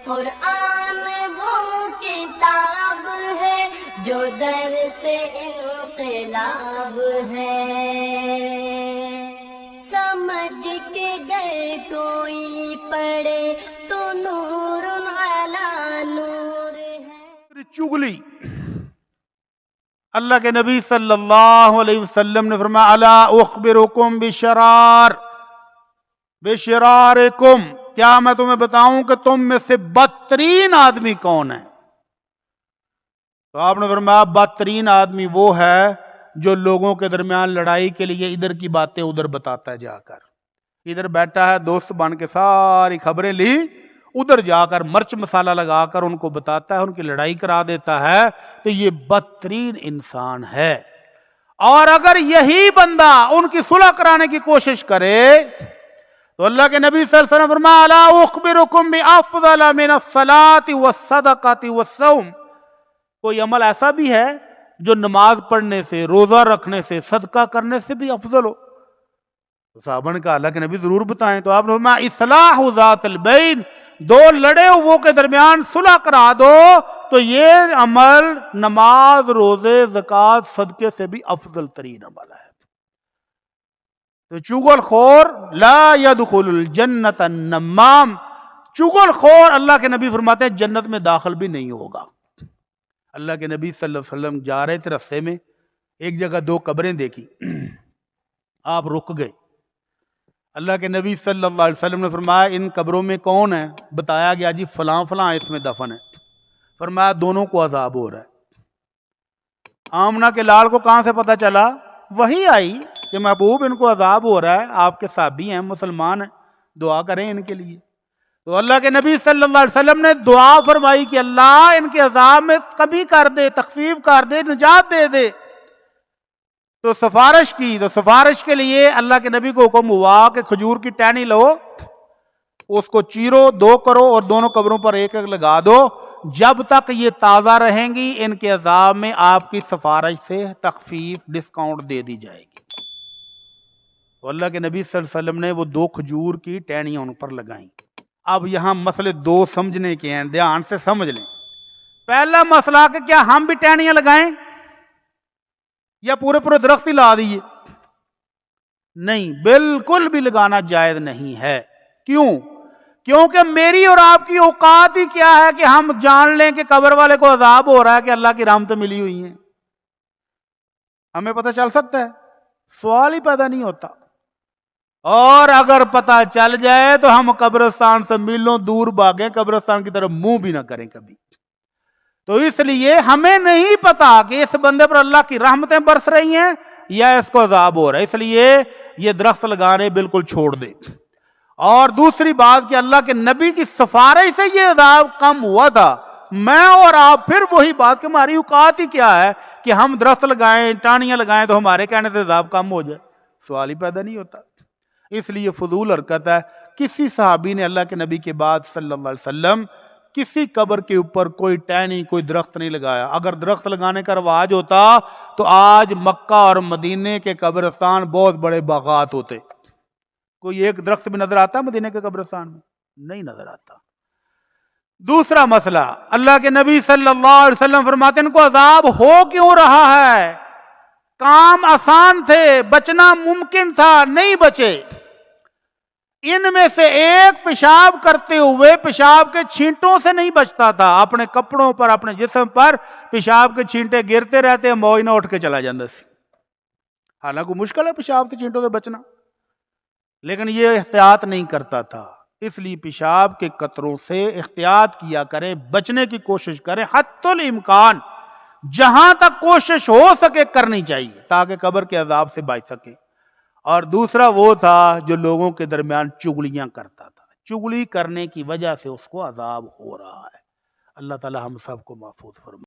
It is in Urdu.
قرآن وہ کتاب ہے جو در سے انقلاب ہے، سمجھ کے گر کوئی پڑھے تو نور علی نور ہے۔ چغلی، اللہ کے نبی صلی اللہ علیہ وسلم نے فرمایا الا اخبرکم بشرارکم، کیا میں تمہیں بتاؤں کہ تم میں سے بدترین آدمی کون ہے؟ تو آپ نے فرمایا بدترین آدمی وہ ہے جو لوگوں کے درمیان لڑائی کے لیے ادھر کی باتیں ادھر بتاتا ہے، جا کر ادھر بیٹھا ہے دوست بن کے ساری خبریں لی، ادھر جا کر مرچ مسالہ لگا کر ان کو بتاتا ہے، ان کی لڑائی کرا دیتا ہے، تو یہ بدترین انسان ہے۔ اور اگر یہی بندہ ان کی صلح کرانے کی کوشش کرے تو اللہ کے نبی صلی اللہ علیہ وسلم فرمایا الا اخبرکم بافضل من الصلاۃ والصدقۃ والصوم، کوئی عمل ایسا بھی ہے جو نماز پڑھنے سے، روزہ رکھنے سے، صدقہ کرنے سے بھی افضل ہو؟ تو صحابہ نے کہا اللہ کے نبی ضرور بتائیں، تو آپ نے فرمایا اصلاح ذات البین، دو لڑے ہوئے کے درمیان صلح کرا دو، تو یہ عمل نماز، روزے، زکوٰۃ، صدقے سے بھی افضل ترین عمل ہے۔ تو چغل خور لا يدخل الجنت النمام، چغل خور اللہ کے نبی فرماتے ہیں جنت میں داخل بھی نہیں ہوگا۔ اللہ کے نبی صلی اللہ علیہ وسلم جا رہے تھے، رستے میں ایک جگہ دو قبریں دیکھی، آپ رک گئے۔ اللہ کے نبی صلی اللہ علیہ وسلم نے فرمایا ان قبروں میں کون ہے؟ بتایا گیا جی فلاں فلاں اس میں دفن ہے۔ فرمایا دونوں کو عذاب ہو رہا ہے۔ آمنہ کے لال کو کہاں سے پتہ چلا؟ وہی آئی کہ محبوب ان کو عذاب ہو رہا ہے، آپ کے صحابی ہیں، مسلمان ہیں، دعا کریں ان کے لیے۔ تو اللہ کے نبی صلی اللہ علیہ وسلم نے دعا فرمائی کہ اللہ ان کے عذاب میں کمی کر دے، تخفیف کر دے، نجات دے دے۔ تو سفارش کی، تو سفارش کے لیے اللہ کے نبی کو حکم ہوا کہ کھجور کی ٹہنی لو، اس کو چیرو، دو کرو اور دونوں قبروں پر ایک ایک لگا دو، جب تک یہ تازہ رہیں گی ان کے عذاب میں آپ کی سفارش سے تخفیف، ڈسکاؤنٹ دے دی جائے گی۔ تو اللہ کے نبی صلی اللہ علیہ وسلم نے وہ دو کھجور کی ٹہنیاں ان پر لگائیں۔ اب یہاں مسئلے دو سمجھنے کے ہیں، دھیان سے سمجھ لیں۔ پہلا مسئلہ کہ کیا ہم بھی ٹہنیاں لگائیں یا پورے پورے درخت ہی لا دیے؟ نہیں، بالکل بھی لگانا جائز نہیں ہے۔ کیوں؟ کیونکہ میری اور آپ کی اوقات ہی کیا ہے کہ ہم جان لیں کہ قبر والے کو عذاب ہو رہا ہے کہ اللہ کی رحمتیں ملی ہوئی ہیں؟ ہمیں پتہ چل سکتا ہے؟ سوال ہی پیدا نہیں ہوتا۔ اور اگر پتہ چل جائے تو ہم قبرستان سے میلوں دور بھاگیں، قبرستان کی طرف منہ بھی نہ کریں کبھی۔ تو اس لیے ہمیں نہیں پتا کہ اس بندے پر اللہ کی رحمتیں برس رہی ہیں یا اس کو عذاب ہو رہا ہے، اس لیے یہ درخت لگانے بالکل چھوڑ دے۔ اور دوسری بات کہ اللہ کے نبی کی سفارش سے یہ عذاب کم ہوا تھا، میں اور آپ پھر وہی بات کہ ہماری اوقات ہی کیا ہے کہ ہم درخت لگائیں، ٹہنیاں لگائیں تو ہمارے کہنے سے عذاب کم ہو جائے؟ سوال ہی پیدا نہیں ہوتا۔ اس لیے فضول حرکت ہے۔ کسی صحابی نے اللہ کے نبی کے بعد صلی اللہ علیہ وسلم کسی قبر کے اوپر کوئی ٹہنی، کوئی درخت نہیں لگایا۔ اگر درخت لگانے کا رواج ہوتا تو آج مکہ اور مدینے کے قبرستان بہت بڑے باغات ہوتے۔ کوئی ایک درخت بھی نظر آتا مدینے کے قبرستان میں؟ نہیں نظر آتا۔ دوسرا مسئلہ، اللہ کے نبی صلی اللہ علیہ وسلم فرماتے ہیں ان کو عذاب ہو کیوں رہا ہے؟ کام آسان تھے، بچنا ممکن تھا، نہیں بچے۔ ان میں سے ایک پیشاب کرتے ہوئے پیشاب کے چھینٹوں سے نہیں بچتا تھا، اپنے کپڑوں پر، اپنے جسم پر پیشاب کے چھینٹے گرتے رہتے، موئی نہ اٹھ کے چلا جاتا سی۔ حالانکہ مشکل ہے پیشاب سے چھینٹوں سے بچنا، لیکن یہ احتیاط نہیں کرتا تھا۔ اس لیے پیشاب کے قطروں سے احتیاط کیا کریں، بچنے کی کوشش کریں، حتی الامکان جہاں تک کوشش ہو سکے کرنی چاہیے تاکہ قبر کے عذاب سے بچ سکے۔ اور دوسرا وہ تھا جو لوگوں کے درمیان چغلیاں کرتا تھا، چغلی کرنے کی وجہ سے اس کو عذاب ہو رہا ہے۔ اللہ تعالی ہم سب کو محفوظ فرمائے۔